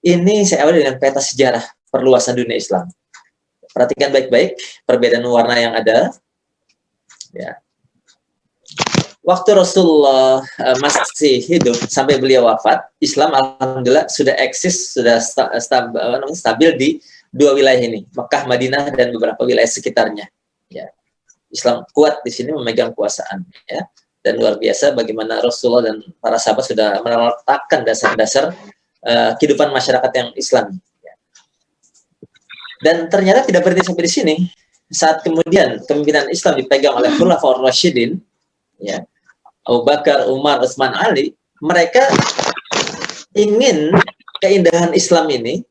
Ini saya awali dengan peta sejarah perluasan dunia Islam. Perhatikan baik-baik perbedaan warna yang ada. Ya. Waktu Rasulullah masih hidup sampai beliau wafat, Islam alhamdulillah sudah eksis, sudah stabil di dua wilayah ini, Mekah, Madinah, dan beberapa wilayah sekitarnya. Ya. Islam kuat di sini memegang kuasaan. Ya. Dan luar biasa bagaimana Rasulullah dan para sahabat sudah meletakkan dasar-dasar kehidupan masyarakat yang Islam. Dan ternyata tidak berhenti sampai di sini. Saat kemudian kepemimpinan Islam dipegang oleh Khulafaur Rasyidin, ya, Abu Bakar, Umar, Utsman, Ali, mereka ingin keindahan Islam ini,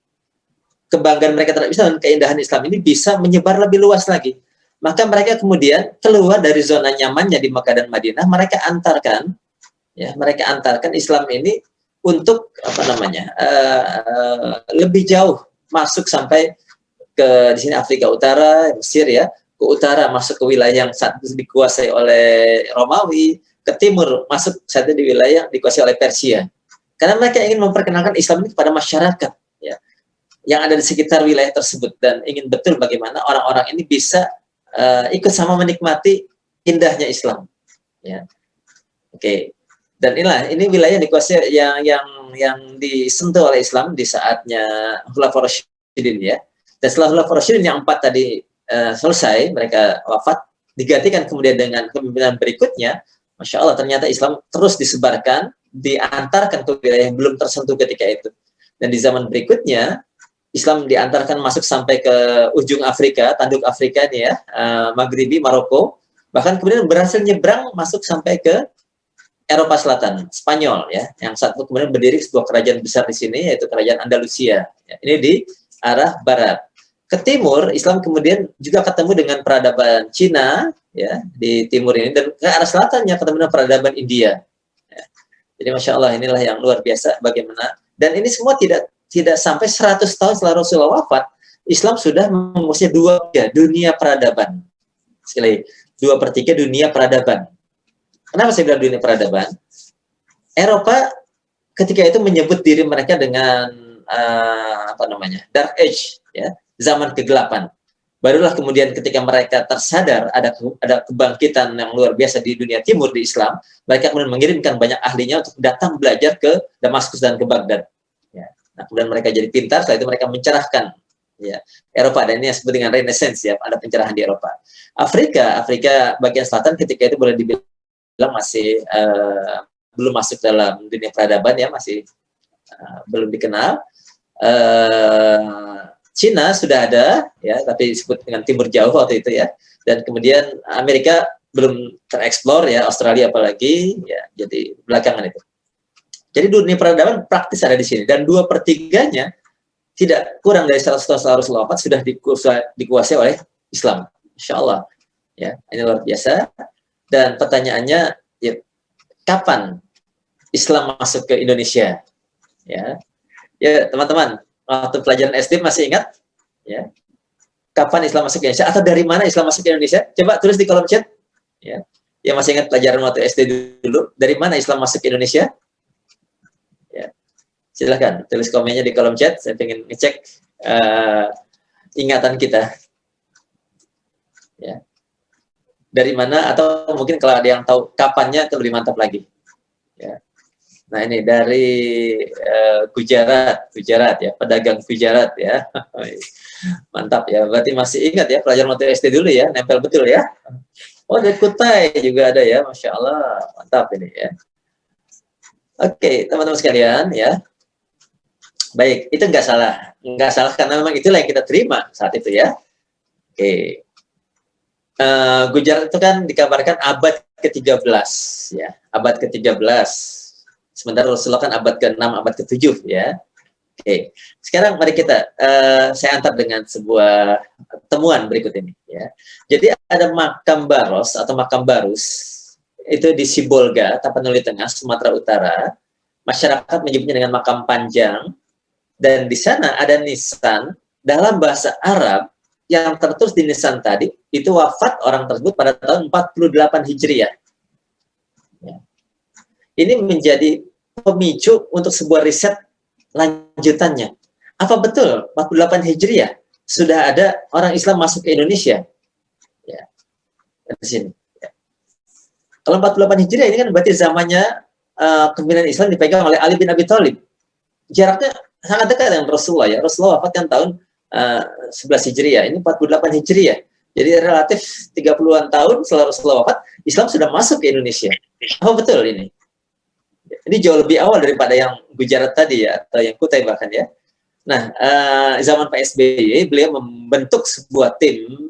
kebanggaan mereka terhadap Islam dan keindahan Islam ini bisa menyebar lebih luas lagi. Maka mereka kemudian keluar dari zona nyamannya di Makkah dan Madinah, mereka antarkan Islam ini untuk lebih jauh, masuk sampai ke di sini Afrika Utara, Mesir ya, ke utara masuk ke wilayah yang saat itu dikuasai oleh Romawi, ke timur masuk saat itu di wilayah dikuasai oleh Persia. Karena mereka ingin memperkenalkan Islam ini kepada masyarakat ya, yang ada di sekitar wilayah tersebut, dan ingin betul bagaimana orang-orang ini bisa ikut sama menikmati indahnya Islam. Ya. Oke. Dan ini wilayah dikuasai yang disentuh oleh Islam di saatnya Khulafaur Rasyidin ya. Dan setelah Khulafaur Rasyidin yang 4 tadi selesai, mereka wafat, digantikan kemudian dengan kepemimpinan berikutnya, Masya Allah, ternyata Islam terus disebarkan, diantarkan ke wilayah yang belum tersentuh ketika itu. Dan di zaman berikutnya, Islam diantarkan masuk sampai ke ujung Afrika, tanduk Afrika ini ya, Maghribi, Maroko, bahkan kemudian berhasil nyebrang masuk sampai ke Eropa Selatan, Spanyol ya, yang saat itu kemudian berdiri sebuah kerajaan besar di sini, yaitu kerajaan Andalusia. Ya, ini di arah barat. Ke timur, Islam kemudian juga ketemu dengan peradaban Cina ya di timur ini, dan ke arah selatannya ketemu dengan peradaban India. Ya. Jadi Masya Allah, inilah yang luar biasa bagaimana, dan ini semua tidak sampai 100 tahun setelah Rasulullah wafat, Islam sudah menguasai 2/3 dunia peradaban. Sekali, 2/3 dunia peradaban. Kenapa saya bilang dunia peradaban? Eropa ketika itu menyebut diri mereka dengan Dark Age, ya, zaman kegelapan. Barulah kemudian ketika mereka tersadar ada kebangkitan yang luar biasa di dunia timur di Islam, mereka kemudian mengirimkan banyak ahlinya untuk datang belajar ke Damaskus dan ke Baghdad. Ya. Nah, kemudian mereka jadi pintar, setelah itu mereka mencerahkan ya Eropa, dan ini yang disebut dengan Renaissance ya, ada pencerahan di Eropa. Afrika bagian selatan ketika itu boleh dibilang masih belum masuk dalam dunia peradaban ya, masih belum dikenal. Cina sudah ada ya, tapi disebut dengan timur jauh waktu itu ya, dan kemudian Amerika belum tereksplor ya, Australia apalagi ya, jadi belakangan itu. Jadi dunia peradaban praktis ada di sini, dan 2/3-nya tidak kurang dari 100 tahun setelah Rasulullah wafat sudah dikuasai oleh Islam. Insya Allah ya, ini luar biasa. Dan pertanyaannya ya, kapan Islam masuk ke Indonesia ya? Ya teman-teman, waktu pelajaran SD masih ingat ya, kapan Islam masuk ke Indonesia atau dari mana Islam masuk ke Indonesia? Coba tulis di kolom chat ya. Yang masih ingat pelajaran waktu SD dulu, dari mana Islam masuk ke Indonesia? Ya. Silahkan tulis komennya di kolom chat, saya ingin ngecek ingatan kita ya. Dari mana, atau mungkin kalau ada yang tahu kapannya itu lebih mantap lagi ya. Nah ini dari Gujarat ya, pedagang Gujarat ya. Mantap ya, berarti masih ingat ya pelajaran waktu SD dulu ya, nempel betul ya. Oh dari Kutai juga ada ya, Masya Allah, mantap ini ya. Oke teman-teman sekalian ya, baik, itu nggak salah karena memang itulah yang kita terima saat itu ya. Oke, Gujarat itu kan dikabarkan abad ke-13 ya, abad ke-13. Sementara Rasulullah kan abad ke-6, abad ke-7 ya. Oke, sekarang mari kita saya antar dengan sebuah temuan berikut ini ya. Jadi ada makam Baros atau makam Barus itu di Sibolga, Tapanuli Tengah, Sumatera Utara. Masyarakat menyebutnya dengan makam panjang, dan di sana ada nisan dalam bahasa Arab yang tertulis di nisan tadi itu wafat orang tersebut pada tahun 48 Hijriah. Ya. Ini menjadi pemicu untuk sebuah riset lanjutannya. Apa betul 48 Hijriah sudah ada orang Islam masuk ke Indonesia? Ya, di sini. Ya. Kalau 48 Hijriah ini kan berarti zamannya kepemimpinan Islam dipegang oleh Ali bin Abi Thalib. Jaraknya sangat dekat dengan Rasulullah ya. Rasulullah wafat kan tahun 11 Hijriah, ini 48 Hijriah. Jadi relatif 30-an tahun setelah Rasulullah wafat, Islam sudah masuk ke Indonesia. Apa betul ini? Ini jauh lebih awal daripada yang Gujarat tadi ya, atau yang Kutai bahkan ya. Nah, zaman Pak SBY, beliau membentuk sebuah tim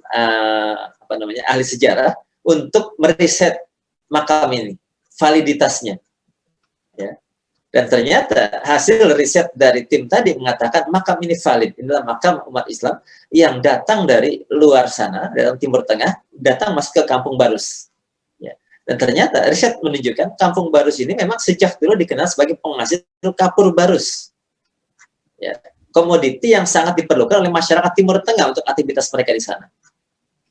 ahli sejarah untuk meriset makam ini, validitasnya. Ya. Dan ternyata hasil riset dari tim tadi mengatakan makam ini valid. Inilah makam umat Islam yang datang dari luar sana, dalam Timur Tengah, datang masuk ke Kampung Barus. Ya. Dan ternyata riset menunjukkan Kampung Barus ini memang sejak dulu dikenal sebagai penghasil kapur barus. Ya. Komoditi yang sangat diperlukan oleh masyarakat Timur Tengah untuk aktivitas mereka di sana.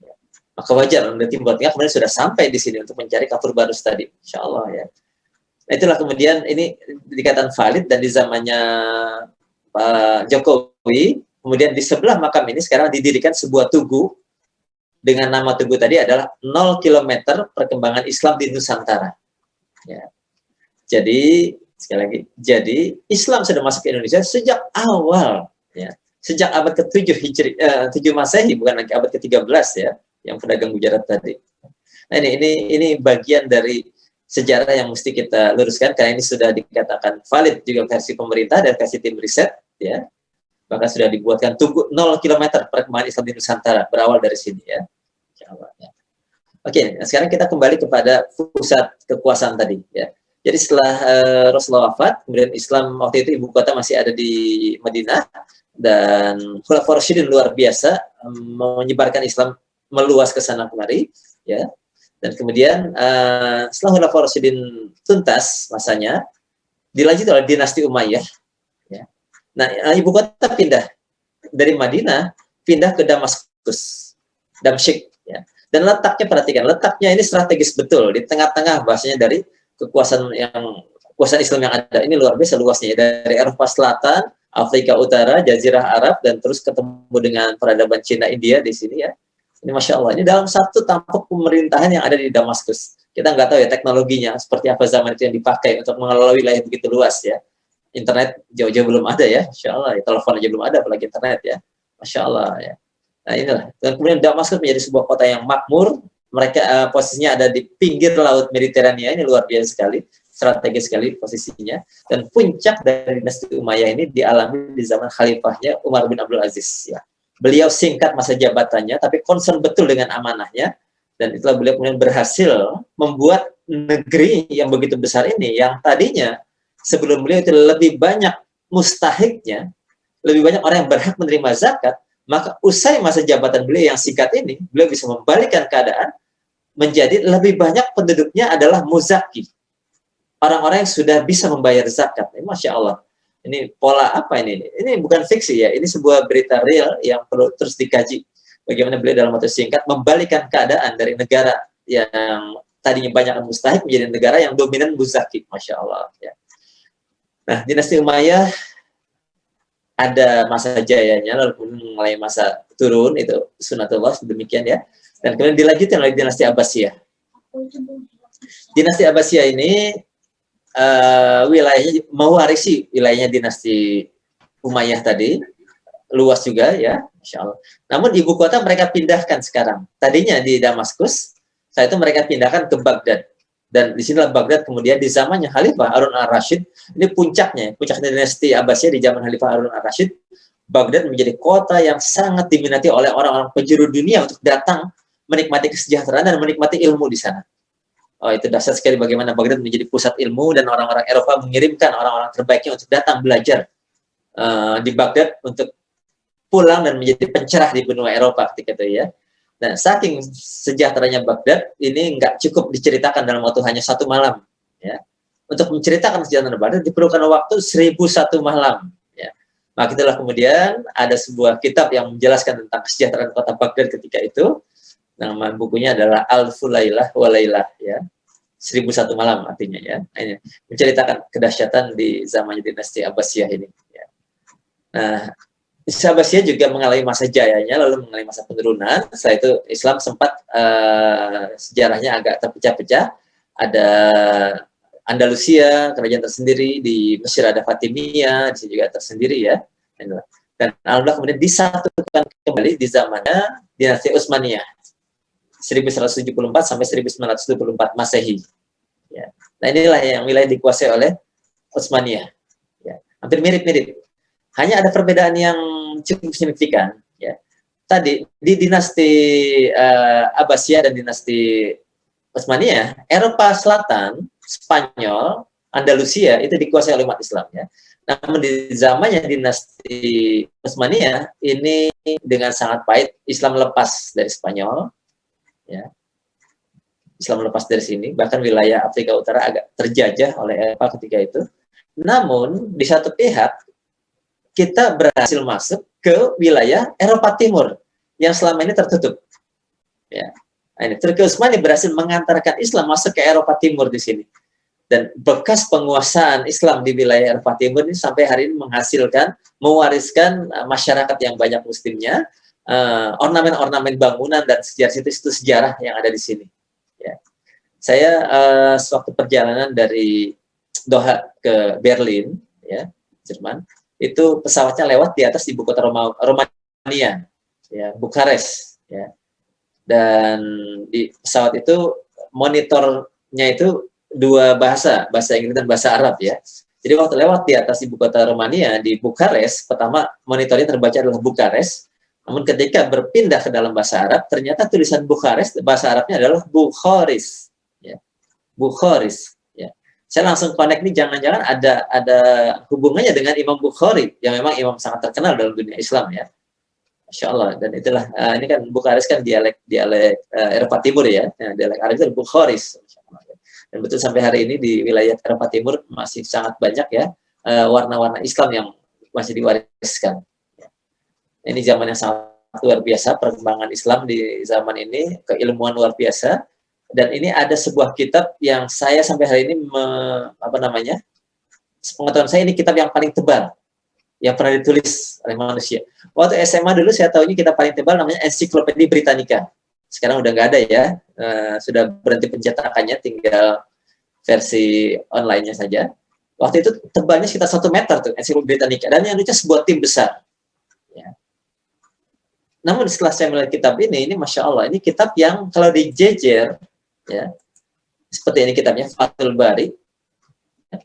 Ya. Maka wajar dari Timur Tengah kemudian sudah sampai di sini untuk mencari kapur barus tadi. Insya Allah ya. Nah, itulah kemudian ini dikatakan valid, dan di zamannya Pak Jokowi, kemudian di sebelah makam ini sekarang didirikan sebuah tugu dengan nama tugu tadi adalah 0 km perkembangan Islam di Nusantara. Ya. Jadi sekali lagi, jadi Islam sudah masuk ke Indonesia sejak awal, ya, sejak abad ke-7 Hijri, 7 Masehi, bukan lagi abad ke-13 ya, yang pedagang Gujarat tadi. Nah, ini bagian dari sejarah yang mesti kita luruskan, karena ini sudah dikatakan valid juga versi pemerintah dan versi tim riset, ya. Bahkan sudah dibuatkan tugu 0 km perkembangan Islam di Nusantara, berawal dari sini ya. Oke, nah sekarang kita kembali kepada pusat kekuasaan tadi ya. Jadi setelah Rasulullah wafat, kemudian Islam waktu itu ibu kota masih ada di Madinah, dan Khulafaur Rasyidin luar biasa menyebarkan Islam meluas ke sana kemari ya. Dan kemudian setelah Khulafaur Rasyidin tuntas masanya, dilanjut oleh dinasti Umayyah. Ya. Nah, ibu kota pindah dari Madinah, pindah ke Damaskus, Damsyik. Ya. Dan letaknya, perhatikan, letaknya ini strategis betul, di tengah-tengah bahasanya dari kekuasaan Islam yang ada. Ini luar biasa luasnya, dari Eropa Selatan, Afrika Utara, Jazirah Arab, dan terus ketemu dengan peradaban Cina, India di sini ya. Ini Masya Allah, ini dalam satu tampuk pemerintahan yang ada di Damaskus. Kita nggak tahu ya teknologinya, seperti apa zaman itu yang dipakai untuk mengelola wilayah begitu luas ya. Internet jauh-jauh belum ada ya, Masya Allah. Ya, telepon aja belum ada, apalagi internet ya. Masya Allah ya. Nah inilah. Dan kemudian Damaskus menjadi sebuah kota yang makmur. Mereka posisinya ada di pinggir laut Mediterania, ini luar biasa sekali. Strategis sekali posisinya. Dan puncak dari dinasti Umayyah ini dialami di zaman khalifahnya Umar bin Abdul Aziz ya. Beliau singkat masa jabatannya, tapi concern betul dengan amanahnya, dan itulah beliau kemudian berhasil membuat negeri yang begitu besar ini, yang tadinya sebelum beliau itu lebih banyak mustahiknya, lebih banyak orang yang berhak menerima zakat, maka usai masa jabatan beliau yang singkat ini, beliau bisa membalikan keadaan menjadi lebih banyak penduduknya adalah muzaki, orang-orang yang sudah bisa membayar zakat. Masya Allah. Ini pola apa ini? Ini bukan fiksi ya, ini sebuah berita real yang perlu terus dikaji. Bagaimana beliau dalam waktu singkat membalikan keadaan dari negara yang tadinya banyak mustahik menjadi negara yang dominan muzaki, Masya Allah. Ya. Nah, dinasti Umayyah ada masa jayanya, lalu kemudian mulai masa turun, itu sunatullah, demikian ya. Dan kemudian dilanjutkan oleh dinasti Abbasiyah. Dinasti Abbasiyah ini wilayahnya mewarisi wilayahnya dinasti Umayyah tadi, luas juga ya, Masya Allah. Namun ibu kota mereka pindahkan sekarang. Tadinya di Damaskus, saat itu mereka pindahkan ke Baghdad. Dan disinilah Baghdad kemudian di zamannya Khalifah Harun al-Rashid, ini puncak dinasti Abbasiyah di zaman Khalifah Harun al-Rashid, Baghdad menjadi kota yang sangat diminati oleh orang-orang penjuru dunia untuk datang menikmati kesejahteraan dan menikmati ilmu di sana. Oh, itu dahsyat sekali bagaimana Baghdad menjadi pusat ilmu, dan orang-orang Eropa mengirimkan orang-orang terbaiknya untuk datang belajar di Baghdad untuk pulang dan menjadi pencerah di benua Eropa ketika itu ya. Nah, saking sejahteranya Baghdad, ini nggak cukup diceritakan dalam waktu hanya 1 malam. Ya. Untuk menceritakan sejarah Baghdad diperlukan waktu 1001 malam. Ya. Maka itulah kemudian ada sebuah kitab yang menjelaskan tentang kesejahteraan kota Baghdad ketika itu. Nama bukunya adalah Al-Fulailah Walailah ya. 1001 malam artinya ya. Ini menceritakan kedahsyatan di zamannya dinasti Abbasiyah ini ya. Nah, Abbasiyah juga mengalami masa jayanya, lalu mengalami masa penurunan. Setelah itu Islam sempat sejarahnya agak terpecah-pecah. Ada Andalusia, kerajaan tersendiri, di Mesir ada Fatimiyah, di sini juga tersendiri ya. Dan alhamdulillah kemudian disatukan kembali di zamannya dinasti Utsmaniyah 1174 sampai 1924 Masehi. Ya. Nah inilah yang wilayah dikuasai oleh Utsmaniyah. Ya. Hampir mirip-mirip. Hanya ada perbedaan yang cukup signifikan. Ya. Tadi di dinasti Abbasiyah dan dinasti Utsmaniyah, Eropa Selatan, Spanyol, Andalusia itu dikuasai oleh umat Islam ya. Namun di zamannya dinasti Utsmaniyah ini dengan sangat pahit Islam lepas dari Spanyol, ya. Islam lepas dari sini, bahkan wilayah Afrika Utara agak terjajah oleh Eropa ketika itu. Namun di satu pihak kita berhasil masuk ke wilayah Eropa Timur yang selama ini tertutup. Ya. Nah, ini Turki Utsmani berhasil mengantarkan Islam masuk ke Eropa Timur di sini. Dan bekas penguasaan Islam di wilayah Eropa Timur ini sampai hari ini menghasilkan, mewariskan masyarakat yang banyak muslimnya, ornamen-ornamen bangunan dan sejarah itu sejarah yang ada di sini. Ya. Saya sewaktu perjalanan dari Doha ke Berlin, ya, Jerman, itu pesawatnya lewat di atas ibu kota Romania, ya, Bukares, ya. Dan di pesawat itu monitornya itu dua bahasa Inggris dan bahasa Arab ya. Jadi waktu lewat di atas ibu kota Romania di Bukares, pertama monitornya terbaca adalah Bukares. Namun ketika berpindah ke dalam bahasa Arab, ternyata tulisan Bukares bahasa Arabnya adalah Bukharis, ya. Bukharis, ya. Saya langsung connect nih, jangan-jangan ada hubungannya dengan Imam Bukhari yang memang imam sangat terkenal dalam dunia Islam ya. Masya Allah. Dan itulah ini kan Bukharis kan dialek Eropa Timur ya. Dialek Arab itu Bukharis. Dan betul sampai hari ini di wilayah Eropa Timur masih sangat banyak ya warna-warna Islam yang masih diwariskan. Ini zaman yang sangat luar biasa, perkembangan Islam di zaman ini, keilmuan luar biasa. Dan ini ada sebuah kitab yang saya sampai hari ini pengetahuan saya ini kitab yang paling tebal yang pernah ditulis oleh manusia. Waktu SMA dulu saya tahu ini kitab paling tebal namanya Encyclopedia Britannica. Sekarang udah nggak ada ya, sudah berhenti pencetakannya, tinggal versi online-nya saja. Waktu itu tebalnya sekitar 1 meter tuh Encyclopedia Britannica, dan yang lucu sebuah tim besar. Ya. Namun setelah saya melihat kitab ini Masya Allah, ini kitab yang kalau dijejer, ya, seperti ini kitabnya, Fathul Bari, ya,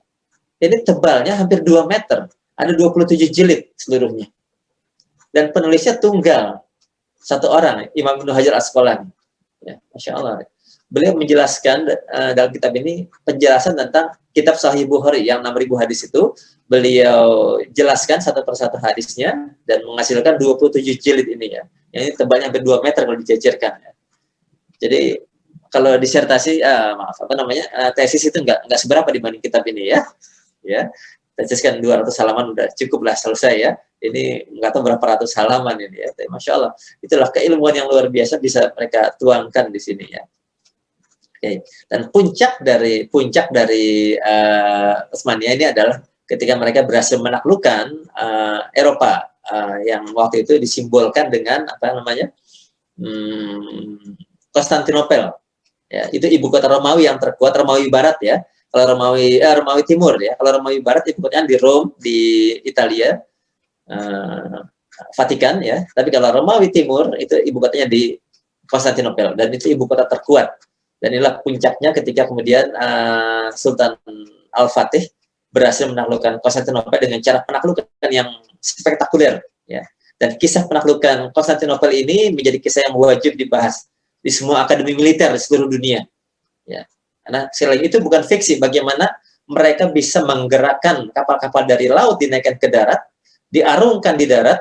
ini tebalnya hampir 2 meter. Ada 27 jilid seluruhnya. Dan penulisnya tunggal. Satu orang, Imam Ibnu Hajar Asqalani. Ya, Masya Allah. Beliau menjelaskan dalam kitab ini penjelasan tentang kitab Sahih Bukhari yang 6.000 hadis itu. Beliau jelaskan satu persatu hadisnya dan menghasilkan 27 jilid ini ya. Yang ini tebalnya hampir 2 meter kalau dijajarkan. Ya. Jadi kalau disertasi, tesis itu nggak seberapa dibanding kitab ini ya. Ya. Tesis kan 200 halaman udah cukup lah selesai ya. Ini nggak tahu berapa ratus halaman ini ya. Tapi Masya Allah, itulah keilmuan yang luar biasa bisa mereka tuangkan di sini ya. Oke. Dan puncak dari Utsmaniyah ini adalah ketika mereka berhasil menaklukkan Eropa yang waktu itu disimbolkan dengan Konstantinopel. Ya, itu ibu kota Romawi yang terkuat, Romawi Barat ya. Kalau Romawi Timur ya, kalau Romawi Barat ibu kotanya di Rome di Italia, Vatikan ya. Tapi kalau Romawi Timur itu ibu kotanya di Konstantinopel, dan itu ibu kota terkuat. Dan inilah puncaknya ketika kemudian Sultan Al-Fatih berhasil menaklukkan Konstantinopel dengan cara penaklukan yang spektakuler ya. Dan kisah penaklukan Konstantinopel ini menjadi kisah yang wajib dibahas di semua akademi militer di seluruh dunia ya. Karena sekali lagi itu bukan fiksi, bagaimana mereka bisa menggerakkan kapal-kapal dari laut dinaikkan ke darat, diarungkan di darat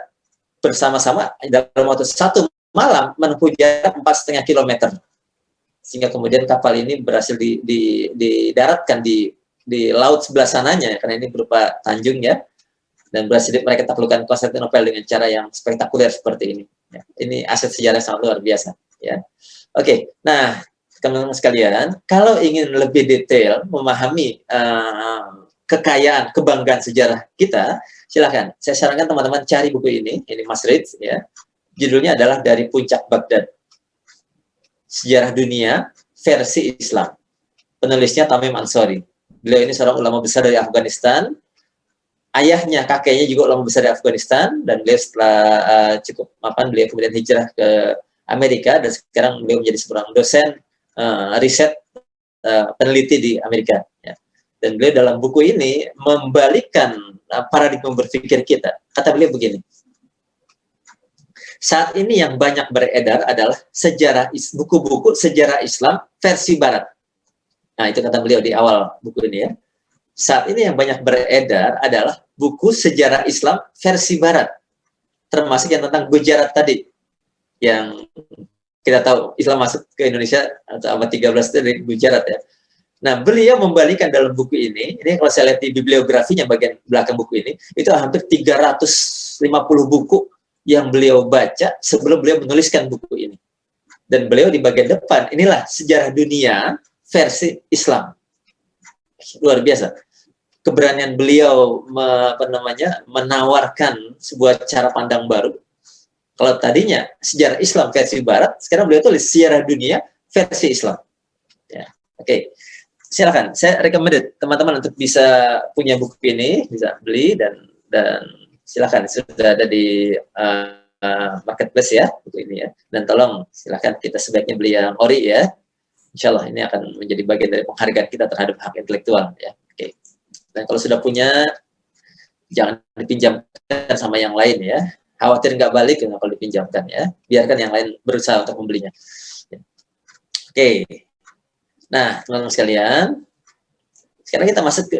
bersama-sama dalam waktu 1 malam menempuh jarak 4,5 kilometer. Sehingga kemudian kapal ini berhasil didaratkan di laut sebelah sananya, karena ini berupa tanjung ya, dan berhasil mereka taklukkan Konstantinopel dengan cara yang spektakuler seperti ini. Ya. Ini aset sejarah yang sangat luar biasa. Ya. Oke, nah teman-teman sekalian, kalau ingin lebih detail memahami kekayaan, kebanggaan sejarah kita, Silahkan, saya sarankan teman-teman cari buku ini Mas Ritz ya. Judulnya adalah Dari Puncak Baghdad, Sejarah Dunia versi Islam. Penulisnya Tamim Ansori. Beliau ini seorang ulama besar dari Afghanistan. Ayahnya, kakeknya juga ulama besar dari Afghanistan, dan beliau setelah cukup mapan, beliau kemudian hijrah ke Amerika, dan sekarang beliau menjadi seorang dosen riset peneliti di Amerika. Ya. Dan beliau dalam buku ini membalikkan paradigma berpikir kita. Kata beliau begini, saat ini yang banyak beredar adalah buku-buku sejarah Islam versi Barat. Nah, itu kata beliau di awal buku ini ya. Saat ini yang banyak beredar adalah buku sejarah Islam versi Barat, termasuk yang tentang Gujarat tadi, yang kita tahu Islam masuk ke Indonesia atau abad 13 itu dari Gujarat ya. Nah, beliau membalikan dalam buku ini kalau saya lihat di bibliografinya bagian belakang buku ini, itu hampir 350 buku yang beliau baca sebelum beliau menuliskan buku ini. Dan beliau di bagian depan, inilah sejarah dunia versi Islam. Luar biasa. Keberanian beliau menawarkan sebuah cara pandang baru. Kalau tadinya sejarah Islam versi Barat, sekarang beliau tulis sejarah dunia versi Islam. Ya. Oke, silakan. Saya recommended teman-teman untuk bisa punya buku ini, bisa beli dan silakan, sudah ada di marketplace ya buku ini ya. Dan tolong silakan, kita sebaiknya beli yang ori ya. Insya Allah ini akan menjadi bagian dari penghargaan kita terhadap hak intelektual ya. Oke. Dan kalau sudah punya, jangan dipinjamkan sama yang lain ya. Khawatir nggak balik kalau dipinjamkan ya. Biarkan yang lain berusaha untuk membelinya. Ya. Oke. Nah, teman-teman sekalian, sekarang kita masuk ke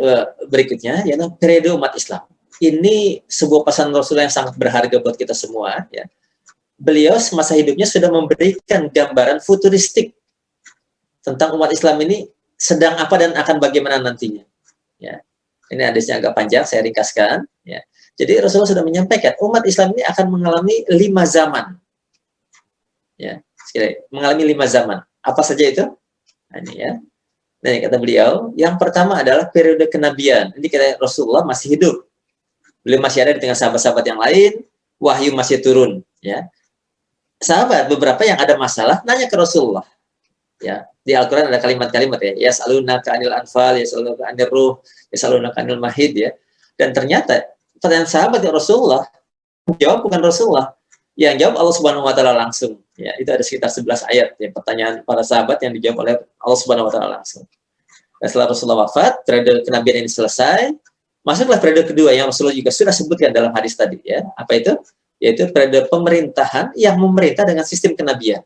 berikutnya, yaitu periode umat Islam. Ini sebuah pesan Rasulullah yang sangat berharga buat kita semua. Ya. Beliau semasa hidupnya sudah memberikan gambaran futuristik tentang umat Islam ini sedang apa dan akan bagaimana nantinya. Ya. Ini hadisnya agak panjang, saya ringkaskan. Ya. Jadi Rasulullah sudah menyampaikan umat Islam ini akan mengalami 5 zaman. Ya, mengalami 5 zaman. Apa saja itu? Nah, ini ya. Dan kata beliau, yang pertama adalah periode kenabian. Ini kata Rasulullah masih hidup. Beliau masih ada di tengah sahabat-sahabat yang lain, wahyu masih turun. Ya. Sahabat beberapa yang ada masalah nanya ke Rasulullah. Ya, di Al-Quran ada kalimat-kalimat ya, yas'alunaka 'anil anfal, yas'alunaka 'anil ruh, yas'alunaka 'anil mahid ya. Dan ternyata pertanyaan sahabat ya Rasulullah, jawab bukan Rasulullah, yang jawab Allah Subhanahu wa taala langsung. Ya, itu ada sekitar 11 ayat ya, pertanyaan para sahabat yang dijawab oleh Allah Subhanahu wa taala langsung. Dan setelah Rasulullah wafat, periode kenabian ini selesai, masuklah periode kedua yang Rasulullah juga sudah sebutkan dalam hadis tadi ya. Apa itu? Yaitu periode pemerintahan yang memerintah dengan sistem kenabian.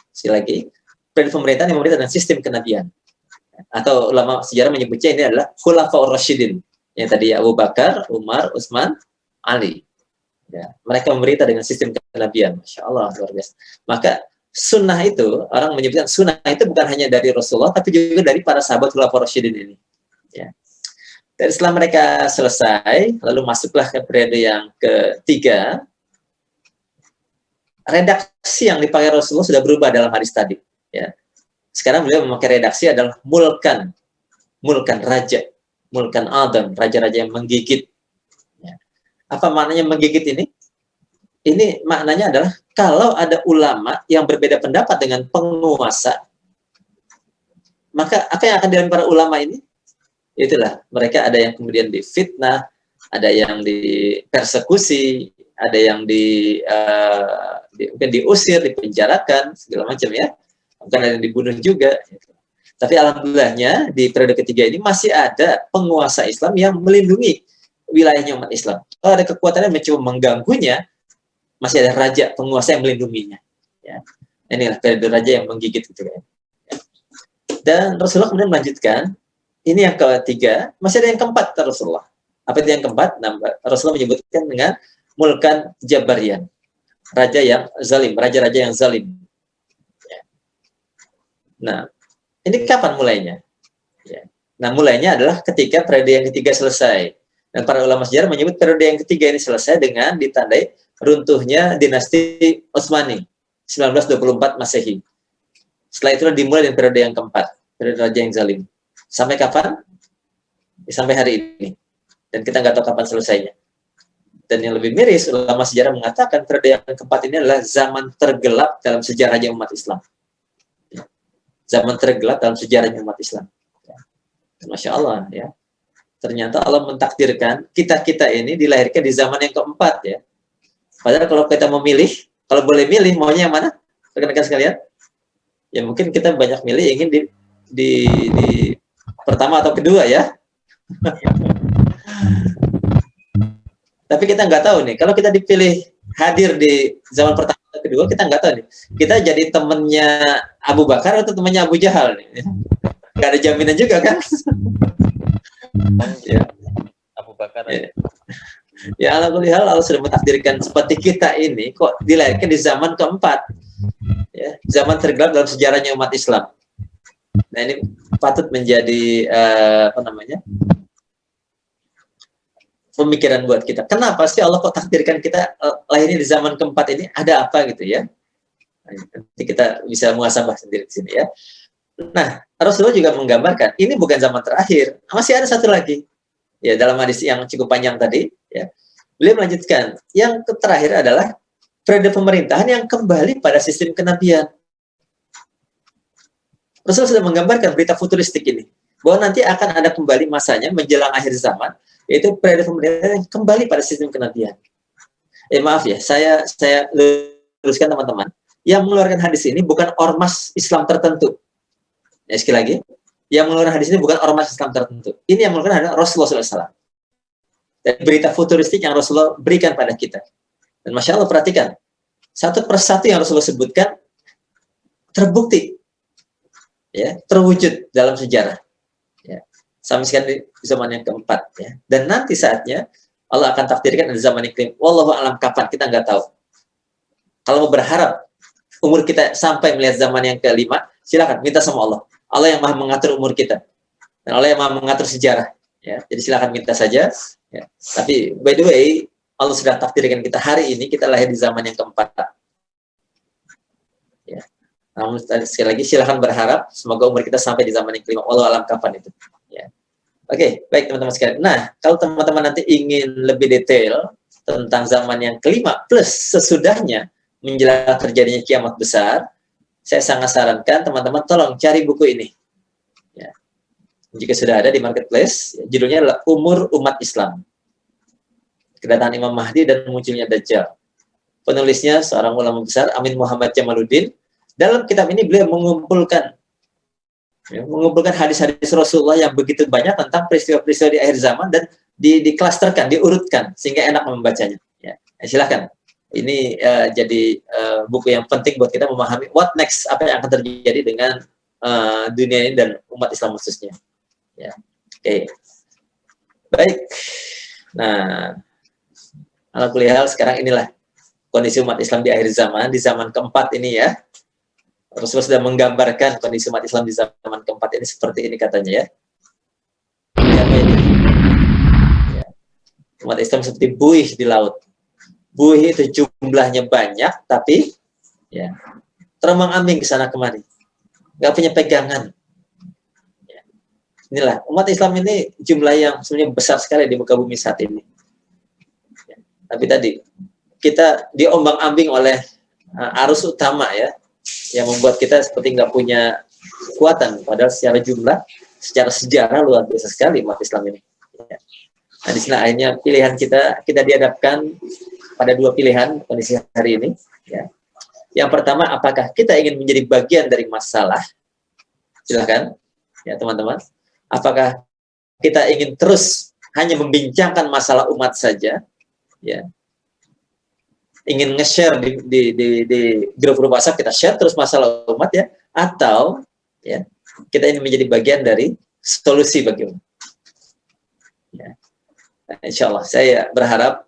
Sekali lagi, periode pemerintahan yang memerintah dengan sistem kenabian. Atau ulama sejarah menyebutnya ini adalah Khulafaur Rasyidin. Yang tadi Abu Bakar, Umar, Utsman, Ali. Ya, mereka memerintah dengan sistem kenabian. Masya Allah, luar biasa. Maka sunnah itu, orang menyebutkan sunnah itu bukan hanya dari Rasulullah, tapi juga dari para sahabat Khulafaur Rasyidin ini. Ya. Dan setelah mereka selesai, lalu masuklah ke periode yang ketiga. Redaksi yang dipakai Rasulullah sudah berubah dalam hadis tadi. Ya. Sekarang beliau memakai redaksi adalah mulkan raja, mulkan Adam, raja-raja yang menggigit. Ya. Apa maknanya menggigit ini? Ini maknanya adalah kalau ada ulama yang berbeda pendapat dengan penguasa, maka apa yang akan dilakukan para ulama ini? Itulah, mereka ada yang kemudian difitnah, ada yang dipersekusi, ada yang mungkin diusir, dipenjarakan, segala macam ya. Bukan ada yang dibunuh juga. Tapi alhamdulillahnya di periode ketiga ini masih ada penguasa Islam yang melindungi wilayahnya umat Islam. Kalau ada kekuatan yang mencoba mengganggunya, masih ada raja penguasa yang melindunginya. Ya. Inilah periode raja yang menggigit gitu kan. Dan Rasulullah kemudian melanjutkan, ini yang ketiga, masih ada yang keempat Rasulullah. Apa itu yang keempat? Nah, Rasulullah menyebutkan dengan mulkan Jabarian, raja yang zalim, raja-raja yang zalim. Nah, ini kapan mulainya? Ya. Nah, mulainya adalah ketika periode yang ketiga selesai. Dan para ulama sejarah menyebut periode yang ketiga ini selesai dengan ditandai runtuhnya dinasti Utsmani, 1924 Masehi. Setelah itu dimulai dengan periode yang keempat, periode raja yang zalim. Sampai kapan? Sampai hari ini. Dan kita nggak tahu kapan selesainya. Dan yang lebih miris, ulama sejarah mengatakan periode yang keempat ini adalah zaman tergelap dalam sejarahnya umat Islam. Zaman tergelap dalam sejarahnya umat Islam. Masya Allah ya. Ternyata Allah mentakdirkan kita ini dilahirkan di zaman yang keempat ya. Padahal kalau kita memilih, kalau boleh milih maunya yang mana? Rekan-rekan sekalian? Ya mungkin kita banyak milih ingin di pertama atau kedua ya. Tapi kita nggak tahu nih, kalau kita dipilih hadir di zaman pertama atau kedua, kita nggak tahu nih. Kita jadi temennya Abu Bakar atau temennya Abu Jahal nih. Nggak ada jaminan juga kan? Ya. Abu Bakar. Ya Allah sudah mentakdirkan seperti kita ini kok dilahirkan di zaman keempat. Ya, zaman tergelap dalam sejarahnya umat Islam. Nah ini patut menjadi pemikiran buat kita. Kenapa sih Allah kok takdirkan kita lahirnya di zaman keempat ini? Ada apa gitu ya? Nanti kita bisa muhasabah sendiri di sini ya. Nah, Rasulullah juga menggambarkan ini bukan zaman terakhir, masih ada satu lagi. Ya, dalam hadis yang cukup panjang tadi, ya. Beliau melanjutkan, yang terakhir adalah periode pemerintahan yang kembali pada sistem kenabian. Rasulullah sudah menggambarkan berita futuristik ini, bahwa nanti akan ada kembali masanya menjelang akhir zaman, yaitu periode pemerintahan yang kembali pada sistem kenabian. Maaf ya, saya luruskan teman-teman, yang mengeluarkan hadis ini bukan ormas Islam tertentu. Ya, sekali lagi, yang mengeluarkan hadis ini bukan ormas Islam tertentu. Ini yang mengeluarkan adalah Rasulullah SAW. Dan berita futuristik yang Rasulullah berikan pada kita. Dan Masya Allah, perhatikan, satu persatu yang Rasulullah sebutkan terbukti, ya, terwujud dalam sejarah. Ya. Sampai sekarang di zaman yang keempat. Ya. Dan nanti saatnya Allah akan takdirkan di zaman yang kelima. Wallahu a'lam kapan, kita nggak tahu. Kalau mau berharap umur kita sampai melihat zaman yang kelima, silakan minta sama Allah. Allah yang maha mengatur umur kita. Dan Allah yang maha mengatur sejarah. Ya. Jadi silakan minta saja. Ya. Tapi by the way, Allah sudah takdirkan kita hari ini, kita lahir di zaman yang keempat. Ya. Namun sekali lagi silakan berharap semoga umur kita sampai di zaman yang kelima. Wallahu a'lam kapan itu. Ya. Oke, baik teman-teman sekalian. Nah, kalau teman-teman nanti ingin lebih detail tentang zaman yang kelima plus sesudahnya menjelang terjadinya kiamat besar, saya sangat sarankan teman-teman tolong cari buku ini. Ya. Jika sudah ada di marketplace, judulnya adalah Umur Umat Islam. Kedatangan Imam Mahdi dan munculnya Dajjal. Penulisnya seorang ulama besar, Amin Muhammad Jamaluddin. Dalam kitab ini beliau mengumpulkan hadis-hadis Rasulullah yang begitu banyak tentang peristiwa-peristiwa di akhir zaman dan diklasterkan, diurutkan sehingga enak membacanya. Ya. Silakan. Ini jadi buku yang penting buat kita memahami what next, apa yang akan terjadi dengan dunia ini dan umat Islam khususnya. Ya. Oke. Baik. Nah, alhamdulillah sekarang inilah kondisi umat Islam di akhir zaman, di zaman keempat ini ya. Rasulullah sudah menggambarkan kondisi umat Islam di zaman keempat ini seperti ini katanya ya. Apa ini? Ya. Umat Islam seperti buih di laut. Buih itu jumlahnya banyak, tapi ya terombang-ambing ke sana kemari, nggak punya pegangan. Ya. Inilah umat Islam ini jumlah yang sebenarnya besar sekali di muka bumi saat ini. Ya. Tapi tadi kita diombang-ambing oleh arus utama ya, yang membuat kita seperti nggak punya kekuatan. Padahal secara jumlah, secara sejarah luar biasa sekali umat Islam ini. Ya. Nah, di sini akhirnya pilihan kita dihadapkan pada dua pilihan kondisi hari ini. Ya. Yang pertama, apakah kita ingin menjadi bagian dari masalah? Silahkan, ya teman-teman. Apakah kita ingin terus hanya membincangkan masalah umat saja? Ya. Ingin nge-share di grup-grup WhatsApp, kita share terus masalah umat ya? Atau ya kita ingin menjadi bagian dari solusi bagi umat? Ya. Nah, insya Allah, saya berharap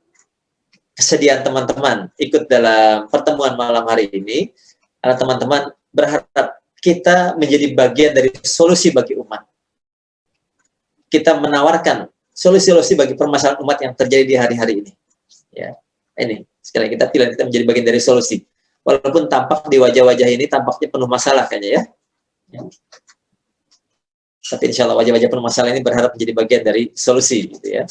kesediaan teman-teman ikut dalam pertemuan malam hari ini, karena teman-teman berharap kita menjadi bagian dari solusi bagi umat. Kita menawarkan solusi-solusi bagi permasalahan umat yang terjadi di hari-hari ini. Ya, ini sekali kita pilih kita menjadi bagian dari solusi. Walaupun tampak di wajah-wajah ini tampaknya penuh masalah kayaknya ya. Ya. Tapi insya Allah wajah-wajah penuh masalah ini berharap menjadi bagian dari solusi, gitu ya.